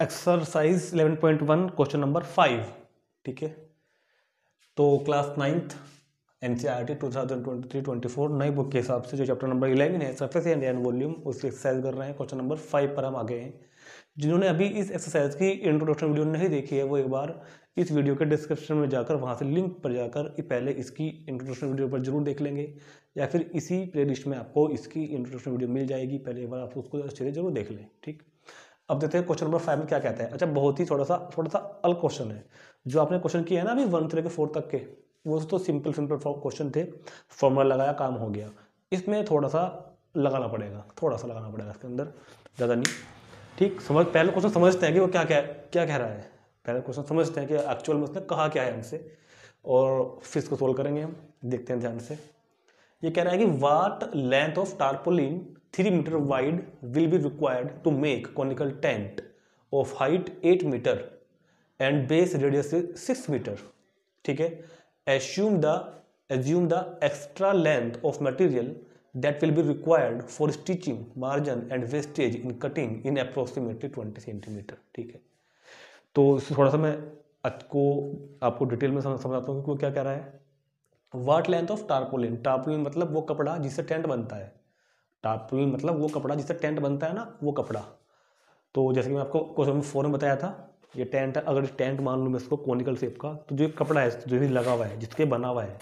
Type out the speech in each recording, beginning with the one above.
Exercise 11.1 question number 5। ठीक है, तो क्लास 9th एनसीईआरटी 2023-24 नई बुक के हिसाब से जो चैप्टर नंबर 11 है सरफेस एरिया एंड वॉल्यूम उसकी एक्सरसाइज कर रहे हैं। क्वेश्चन नंबर 5 पर हम आ गए हैं। जिन्होंने अभी इस एक्सरसाइज की इंट्रोडक्शन वीडियो नहीं देखी है वो एक बार इस वीडियो के डिस्क्रिप्शन में जाकर वहाँ से लिंक पर जाकर पहले इसकी इंट्रोडक्शन वीडियो पर जरूर देख लेंगे, या फिर इसी प्ले लिस्ट में आपको इसकी इंट्रोडक्शन वीडियो मिल जाएगी। पहले एक बार आप उसको अच्छे से जरूर देख लें। ठीक, अब देखते हैं क्वेश्चन नंबर 5 में क्या कहता है। अच्छा, बहुत ही थोड़ा सा अल क्वेश्चन है। जो आपने क्वेश्चन किया है ना अभी 1 से लेकर 4 तक के, वो तो सिंपल क्वेश्चन थे, फॉर्मूला लगाया काम हो गया। इसमें थोड़ा सा लगाना पड़ेगा, इसके अंदर, ज़्यादा नहीं। ठीक, पहले क्वेश्चन समझते हैं कि वो क्या कह रहा है। पहले क्वेश्चन समझते हैं कि एक्चुअल में उसने कहा क्या है हमसे, और फिर इसको सोल्व करेंगे हम। देखते हैं ध्यान से। ये कह रहा है कि what length of tarpaulin 3 metre wide will be required to make conical tent of height 8 metre and base radius 6 metre. ठीक है, assume the extra length of material that will be required for stitching, margin and wastage in cutting in approximately 20 centimeter। ठीक है, तो थोड़ा सा मैं आपको detail में समझाता हूँ कि वो क्या कह रहा है। वाट लेंथ ऑफ टारपोलिन, टारपोलिन मतलब वो कपड़ा जिससे टेंट बनता है। टारपोलिन मतलब वो कपड़ा जिससे टेंट बनता है ना, वो कपड़ा। तो जैसे कि मैं आपको क्वेश्चन 4 में बताया था, ये टेंट है। अगर टेंट मान लूँ मैं इसको कोनिकल शेप का, तो जो कपड़ा है जो भी लगा हुआ है, जिसके बना हुआ है,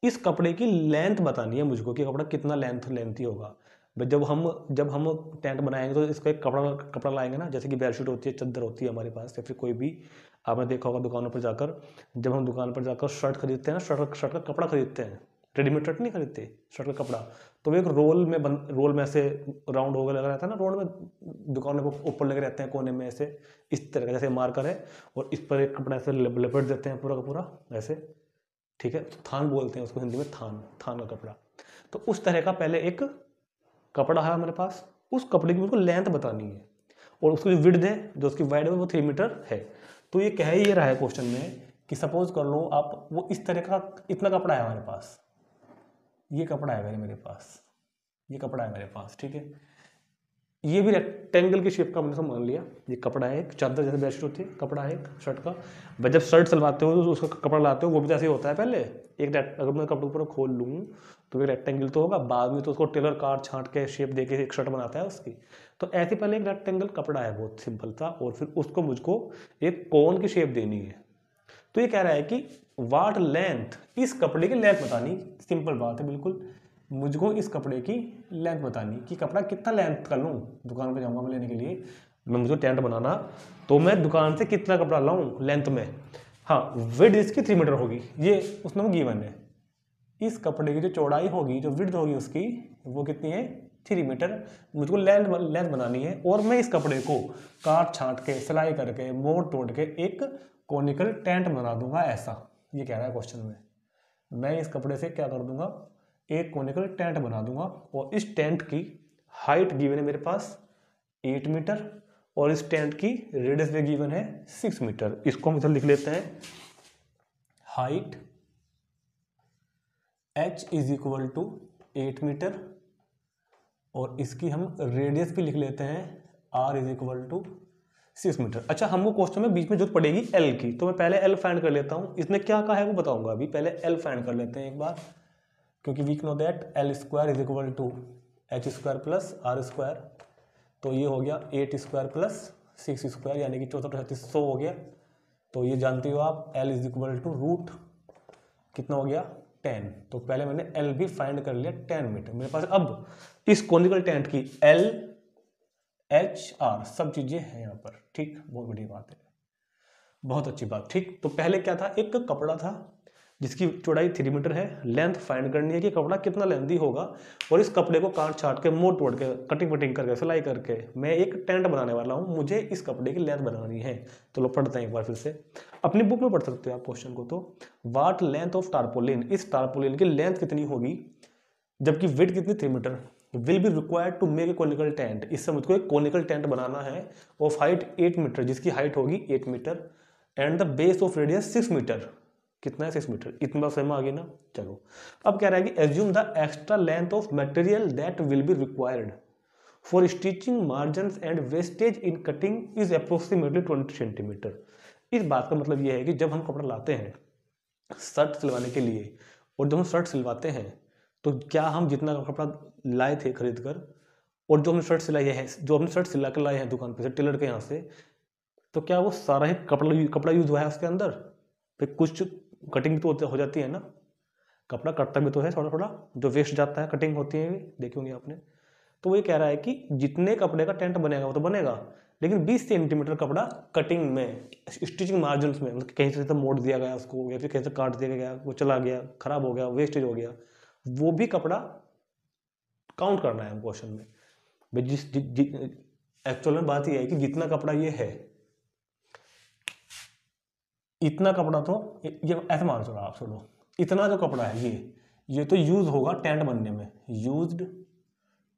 इस कपड़े की लेंथ बतानी है मुझको कि कपड़ा कितना लेंथी होगा। जब हम टेंट बनाएंगे तो इसका एक कपड़ा लाएंगे ना, जैसे कि बेडशीट होती है, चादर होती है हमारे पास, या फिर कोई भी आपने देखा होगा दुकानों पर जाकर, जब हम दुकान पर जाकर शर्ट खरीदते हैं ना, शर्ट का कपड़ा खरीदते हैं, रेडीमेड शर्ट नहीं खरीदते, शर्ट का कपड़ा, तो वो एक रोल में ऐसे राउंड होकर लगा रहता है ना, रोल में दुकानों के ऊपर लगे रहते हैं कोने में ऐसे, इस तरह का जैसे मार्कर है, और इस पर एक कपड़ा ऐसे लपेट देते हैं पूरा का पूरा ऐसे। ठीक है, थान बोलते हैं उसको हिंदी में, थान का कपड़ा। तो उस तरह का पहले एक कपड़ा है हमारे पास, उस कपड़े की मुझको लेंथ बतानी है, और उसकी जो विड्थ है, जो उसकी वाइड है, वो 3 मीटर है। तो ये कह ये रहा है क्वेश्चन में कि सपोज कर लो आप, वो इस तरह का इतना कपड़ा है हमारे पास, ये कपड़ा है मेरे पास, ये कपड़ा है मेरे पास। ठीक है, ये भी रेक्टेंगल की शेप का हमने मान लिया। ये कपड़ा है, एक चादर जैसे बेडशीट होती है, कपड़ा है एक शर्ट का। भाई जब शर्ट सिलवाते हो तो उसका कपड़ा लाते हो, वो भी जैसे ही होता है पहले एक अगर मैं कपड़े ऊपर खोल लूँ तो एक रेक्टेंगल तो होगा, बाद में तो उसको टेलर काट छांट के शेप दे के एक शर्ट बनाता है उसकी। तो ऐसे पहले एक रेक्टेंगल कपड़ा है बहुत सिंपल सा, और फिर उसको मुझको एक कोन की शेप देनी है। तो ये कह रहा है कि वाट लेंथ, इस कपड़े की लेंथ बतानी, सिंपल बात है बिल्कुल। मुझको इस कपड़े की लेंथ बतानी कि कपड़ा कितना लेंथ का लूँ। दुकान पे जाऊँगा मैं लेने के लिए, मैं मुझे टेंट बनाना, तो मैं दुकान से कितना कपड़ा लाऊँ लेंथ में। हाँ, विड्थ इसकी 3 मीटर होगी, ये उसमें वो गिवन है। इस कपड़े की जो चौड़ाई होगी, जो विड्थ होगी उसकी, वो कितनी है, 3 मीटर। मुझको लेंथ बनानी है, और मैं इस कपड़े को काट छांट के, सिलाई करके, मोड़ तोड़ के एक कॉनिकल टेंट बना दूंगा ऐसा। ये कह रहा है क्वेश्चन में, मैं इस कपड़े से क्या कर दूंगा, एक कॉनिकल टेंट बना दूंगा, और इस टेंट की हाइट गिवन है मेरे पास 8 मीटर, और इस टेंट की रेडियस भी गिवन है 6 मीटर। इसको हम इधर लिख लेते हैं, height h is equal to 8 metre, और इसकी हम रेडियस भी लिख लेते हैं, r is equal to 6 metre. अच्छा, हमको क्वेश्चन में बीच में जरूरत पड़ेगी l की, तो मैं पहले l फाइंड कर लेता हूँ। इसने क्या कहा है वो बताऊंगा, अभी पहले l फाइंड कर लेते हैं एक बार, क्योंकि we know that l square is equal to h square plus r square. तो ये हो गया 8 स्क्वायर प्लस 6 स्क्वायर, यानी कि 6436 हो गया। तो ये जानते हो आप, l is equal to root कितना हो गया, 10। तो पहले मैंने l भी फाइंड कर लिया 10 मीटर मेरे पास। अब इस कॉनिकल टेंट की l h r सब चीजें हैं यहाँ पर। ठीक, बहुत बड़ी बात है, बहुत अच्छी बात। ठीक, तो पहले क्या था, एक कपड़ा था जिसकी चौड़ाई 3 मीटर है, लेंथ फाइंड करनी है कि कपड़ा कितना लेंथी होगा, और इस कपड़े को काट छाट के, मोड़ तोड़ के, कटिंग वटिंग करके, सिलाई करके मैं एक टेंट बनाने वाला हूँ, मुझे इस कपड़े की लेंथ बनानी है। तो लो पढ़ते हैं एक बार फिर से, अपनी बुक में पढ़ सकते हो आप क्वेश्चन को। तो वाट लेंथ ऑफ टारपोलिन, इस टारपोलिन की लेंथ कितनी होगी, जबकि विड्थ कितनी 3 metre, will be required to make a conical tent, इससे मुझको एक कॉनिकल टेंट बनाना है, ऑफ हाइट 8 मीटर, जिसकी हाइट होगी 8 metre, and the base of radius 6 metre. कितना है, 6 मीटर। इतना सेम आ गई ना। चलो, अब कह रहा है कि assume the extra length of material that will be required for stitching margin and wastage in cutting is approximately 20 centimetre. इस बात का मतलब ये है कि जब हम कपड़ा लाते हैं शर्ट सिलवाने के लिए, और जब हम शर्ट सिलवाते हैं तो क्या हम जितना कपड़ा लाए थे खरीद कर, और जो हमने शर्ट सिलाई है, जो हमने शर्ट सिला कर लाए हैं दुकान पे से, टेलर के यहाँ से, तो क्या वो सारा ही कपड़ा यूज हुआ है उसके अंदर? फिर कुछ कटिंग तो हो जाती है ना, कपड़ा कटता भी तो है थोड़ा थोड़ा, जो वेस्ट जाता है, कटिंग होती है, देखी होंगी आपने। तो वो ये कह रहा है कि जितने कपड़े का टेंट बनेगा वो तो बनेगा, लेकिन 20 सेंटीमीटर कपड़ा कटिंग में, स्टिचिंग मार्जिन में, मतलब कहीं से तो मोड़ दिया गया उसको, या फिर कहीं से काट दिया गया, वो चला गया, खराब हो गया, वेस्टेज हो गया, वो भी कपड़ा काउंट करना है क्वेश्चन में। भाई एक्चुअल में बात यह है कि जितना कपड़ा ये है, इतना कपड़ा तो ये ऐसे मान चलो आप, सुनो, इतना जो कपड़ा है ये तो यूज होगा टेंट बनने में, यूज्ड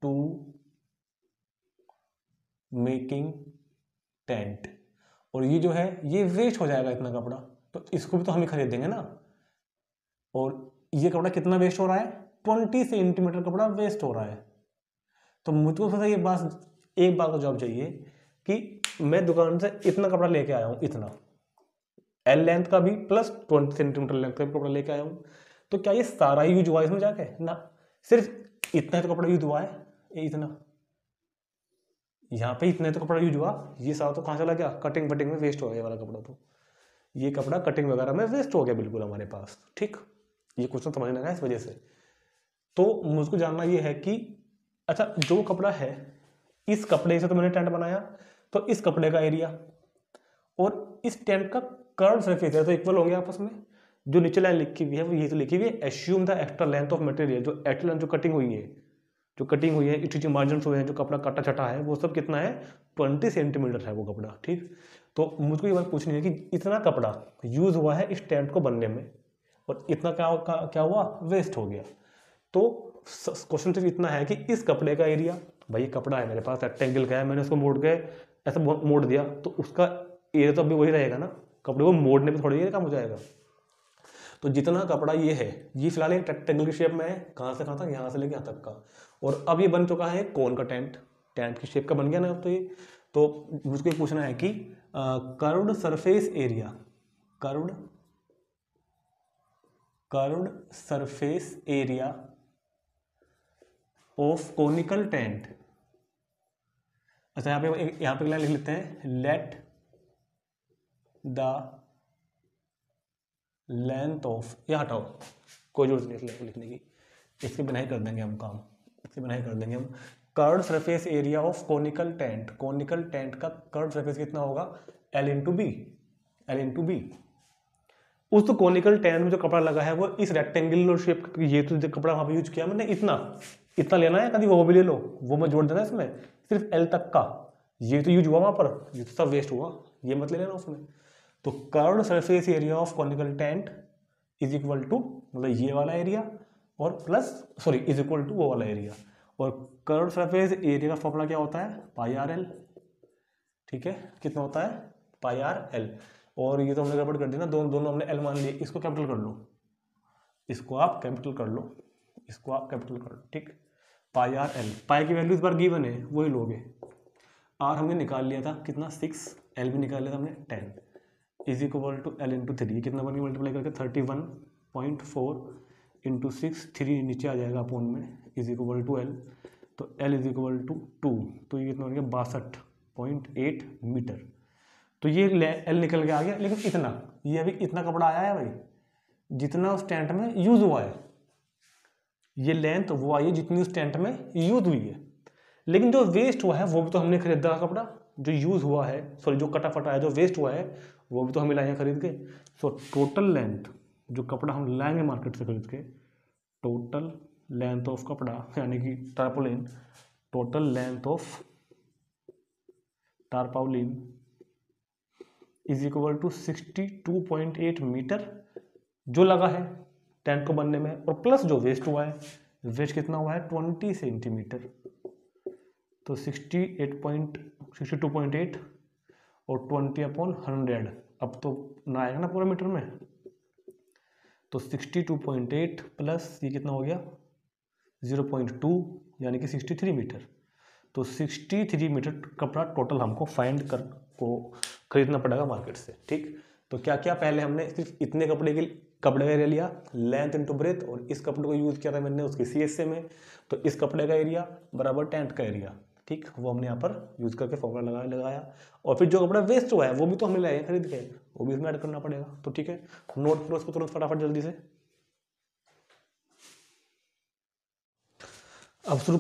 टू मेकिंग टेंट, और ये जो है ये वेस्ट हो जाएगा इतना कपड़ा, तो इसको भी तो हम ही खरीदेंगे ना। और ये कपड़ा कितना वेस्ट हो रहा है? 20 सेंटीमीटर कपड़ा वेस्ट हो रहा है। तो मुझको थोड़ा एक बात का जवाब चाहिए कि मैं दुकान से इतना कपड़ा लेके आया हूँ, इतना एल लेंथ का भी प्लस 20 सेंटीमीटर लेंथ का भी कपड़ा लेके आया हूँ, तो क्या ये सारा ही यूज हुआ इसमें जाके? ना, सिर्फ इतना तो कपड़ा यूज हुआ है, ये इतना, यहाँ पे इतना तो कपड़ा यूज हुआ, ये सारा तो कहाँ चला गया? कटिंग वटिंग में वेस्ट हो गया वाला कपड़ा, तो ये कपड़ा कटिंग वगैरह में वेस्ट हो गया बिल्कुल हमारे पास। ठीक, ये क्वेश्चन समझने लगा इस वजह से। तो मुझको जानना ये है कि अच्छा, जो कपड़ा है, इस कपड़े से तो मैंने टेंट बनाया, तो इस कपड़े का एरिया और इस टेंट का कर्व सरफेस है तो इक्वल होंगे आपस में। जो नीचे लाइन लिखी हुई है वो ये तो लिखी हुई है, assume the extra length of material, जो एक्स्ट्रा लेंथ जो कटिंग हुई है, स्टिचिंग मार्जिन हुए हैं, जो कपड़ा काटा छटा है, वो सब कितना है? 20 सेंटीमीटर है वो कपड़ा। ठीक, तो मुझको ये बात पूछनी है कि इतना कपड़ा यूज हुआ है इस टेंट को बनने में, और इतना क्या हुआ? वेस्ट हो गया। तो क्वेश्चन सिर्फ इतना है कि इस कपड़े का एरिया, भाई कपड़ा है मेरे पास, रेक्टेंगल का है, मैंने उसको मोड़ के ऐसा मोड़ दिया, तो उसका एरिया तो अभी वही रहेगा ना, कपड़े को मोड़ने पे थोड़ा ये कम हो जाएगा। तो जितना कपड़ा ये है, ये फिलहाल एक रेक्टेंगल की शेप में है, कहाँ से कहाँ तक? यहाँ से लेके यहाँ तक का, और अब ये बन चुका है कोन का टेंट, टेंट की शेप का बन गया ना अब तो ये। तो मुझको ये पूछना है कि curved surface area, curved surface area of conical tent. अच्छा, यहाँ पे लाइन लिख लेते हैं, लेट द लेंथ ऑफ, या हटाओ, कोई जरूरत नहीं लिखने की, इसके बिना ही कर देंगे हम काम, इसके बिना ही कर देंगे हम। Curved surface area of conical tent, conical tent का कर्व्ड सरफेस कितना होगा? L into B. उस तो कोनिकल टेंट में जो कपड़ा लगा है वो इस रेक्टेंगुलर शेप, ये तो जो कपड़ा वहां पे यूज किया मैंने, इतना लेना है, कभी वो भी ले लो, वो मैं जोड़ देना इसमें, सिर्फ L तक का, ये तो यूज हुआ वहां पर, ये तो सब वेस्ट हुआ, ये मत ले लेना उसमें। तो curved surface area of conical tent is equal to, मतलब ये वाला एरिया, और plus sorry is equal to वो वाला एरिया, और कर्व्ड सरफेस एरिया का फॉर्मूला क्या होता है? Pi R L. ठीक है, कितना होता है? Pi R L. और ये तो हमने गड़बड़ कर दी ना, दोनों हमने एल मान लिए, इसको कैपिटल कर लो, इसको आप कैपिटल कर लो, इसको आप कैपिटल कर लो। ठीक, पाई आर एल, पाई की वैल्यू इस बार गिवन है, वही लोगे। आर हमने निकाल लिया था कितना? 6, एल भी निकाल लिया था हमने 10, is equal to L into 3, कितना बन गया मल्टीप्लाई करके? 31.4 इंटू 6, 3 नीचे आ जाएगा अपोन में, इज इक्वल टू L, तो L इज इक्वल टू 2, तो ये कितना बन गया? 62.8 मीटर। तो ये L निकल के आ गया, लेकिन इतना, ये अभी इतना कपड़ा आया है भाई, जितना उस टेंट में यूज हुआ है, ये लेंथ वो आई है जितनी उस टेंट में यूज हुई है, लेकिन जो वेस्ट हुआ है वो भी तो हमने खरीदा कपड़ा, जो यूज हुआ है, सॉरी जो कटा फटा है, जो वेस्ट हुआ है, वो भी तो हमें लाएंगे खरीद के। सो टोटल लेंथ, जो कपड़ा हम लाएंगे मार्केट से खरीद के, टोटल लेंथ ऑफ कपड़ा, यानी कि tarpaulin, total length of tarpaulin is equal to 62.8 metre जो लगा है टेंट को बनने में, और प्लस जो वेस्ट हुआ है, वेस्ट कितना हुआ है? 20 सेंटीमीटर, तो 62.8 और 20/100, अब तो ना आएगा ना पूरा मीटर में, तो 62.8 प्लस ये कितना हो गया? 0.2, यानी कि 63 मीटर। तो 63 मीटर कपड़ा टोटल हमको फाइंड कर को खरीदना पड़ेगा मार्केट से। ठीक, तो क्या क्या पहले हमने सिर्फ इतने कपड़े का एरिया लिया, लेंथ इनटू ब्रेथ, और इस कपड़े को यूज किया था मैंने उसके CSA में, तो इस कपड़े का एरिया बराबर टेंट का एरिया। ठीक, वो हमने यहाँ पर यूज करके फॉर्मूला लगाया और फिर जो कपड़ा वेस्ट हुआ है वो भी तो हमने लाए खरीद के, वो भी इसमें ऐड करना पड़ेगा। तो ठीक है, नोट करो उसको तुरंत फटाफट जल्दी से। अब शुरू